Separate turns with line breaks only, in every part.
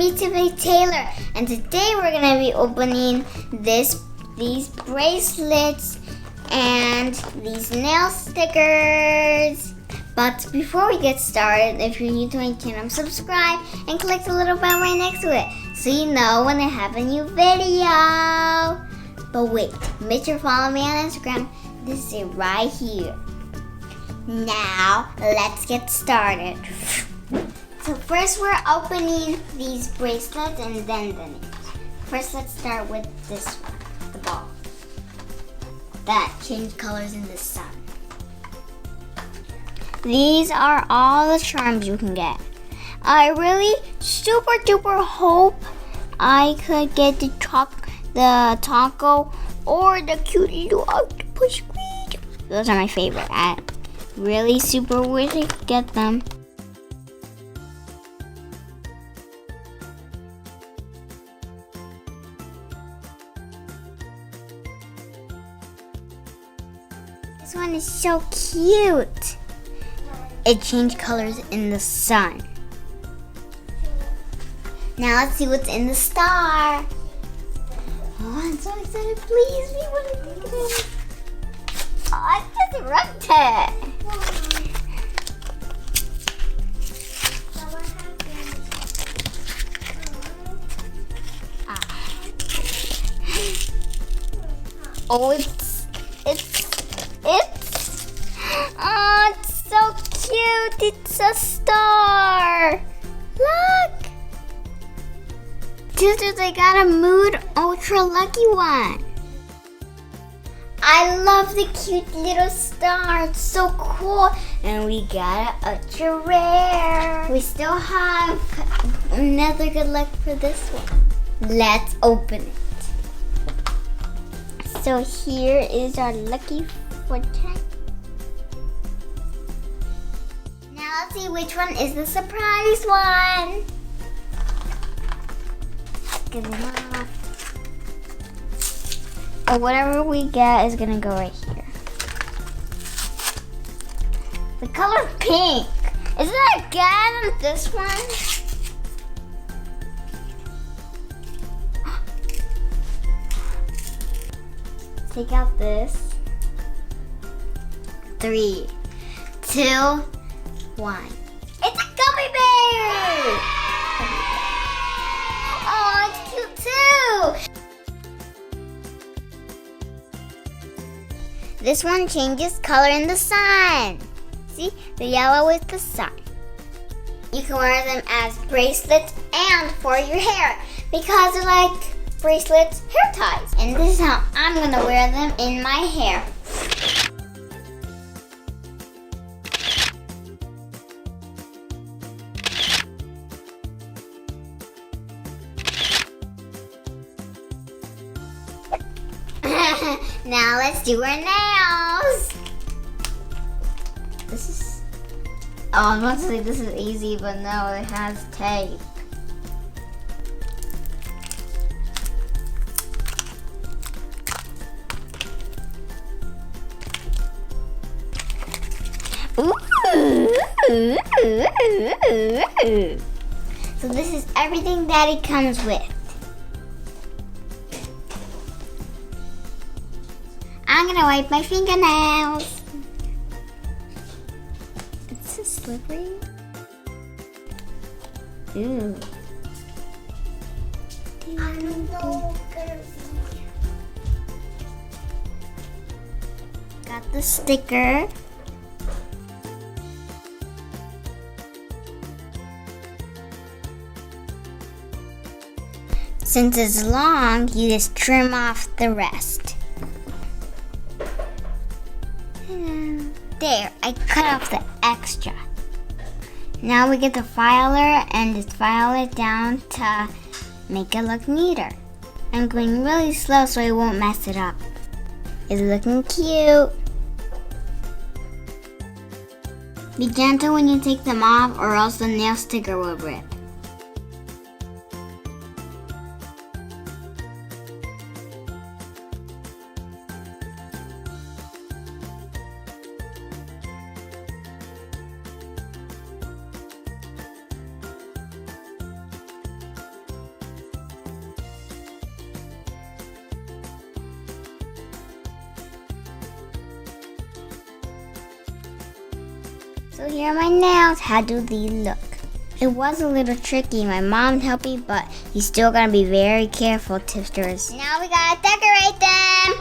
me, Tiffany Taylor, and today we're gonna be opening these bracelets and these nail stickers. But before we get started, if you're new to my channel, subscribe and click the little bell right next to it so you know when I have a new video. But wait, make sure to follow me on Instagram. This is it right here. Now, let's get started. So first we're opening these bracelets and then the nails. First let's start with this one, the ball. That changed colors in the sun. These are all the charms you can get. I really super duper hope I could get the taco or the cute little octopus squid. Those are my favorite. I really super wish I could get them. This one is so cute. It changed colors in the sun. Now let's see what's in the star. Oh, I'm so excited. Please be what I think it is. Oh, it's just wrapped it. Oh, it's so cute. It's a star. Look. Sisters, I got a Mood Ultra Lucky one. I love the cute little star. It's so cool. And we got an ultra rare. We still have another good luck for this one. Let's open it. So here is our lucky fortune. Now let's see which one is the surprise one. Get it off. Oh, whatever we get is gonna go right here. The color pink. Is it again this one? Take out this. 3, 2, 1. It's a gummy bear! Oh, it's cute too! This one changes color in the sun. See, the yellow is the sun. You can wear them as bracelets and for your hair because they're like bracelets, hair ties. And this is how I'm gonna wear them in my hair. Now let's do our nails. This is, I'm about to say this is easy, but no, it has tape. So this is everything that it comes with. I'm gonna wipe my fingernails. It's so slippery. Ooh. Got the sticker. Since it's long, you just trim off the rest. There, I cut off the extra. Now we get the filer and just file it down to make it look neater. I'm going really slow so I won't mess it up. It's looking cute. Be gentle when you take them off or else the nail sticker will rip. So here are my nails. How do these look? It was a little tricky. My mom helped me, but you still gotta be very careful, tipsters. Now we gotta decorate them.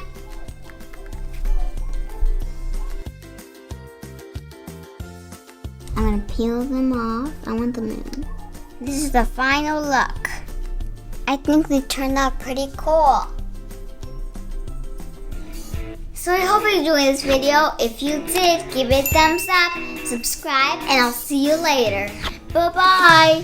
I'm gonna peel them off. I want them in. This is the final look. I think they turned out pretty cool. So I hope you enjoyed this video. If you did, give it a thumbs up, subscribe, and I'll see you later. Bye-bye.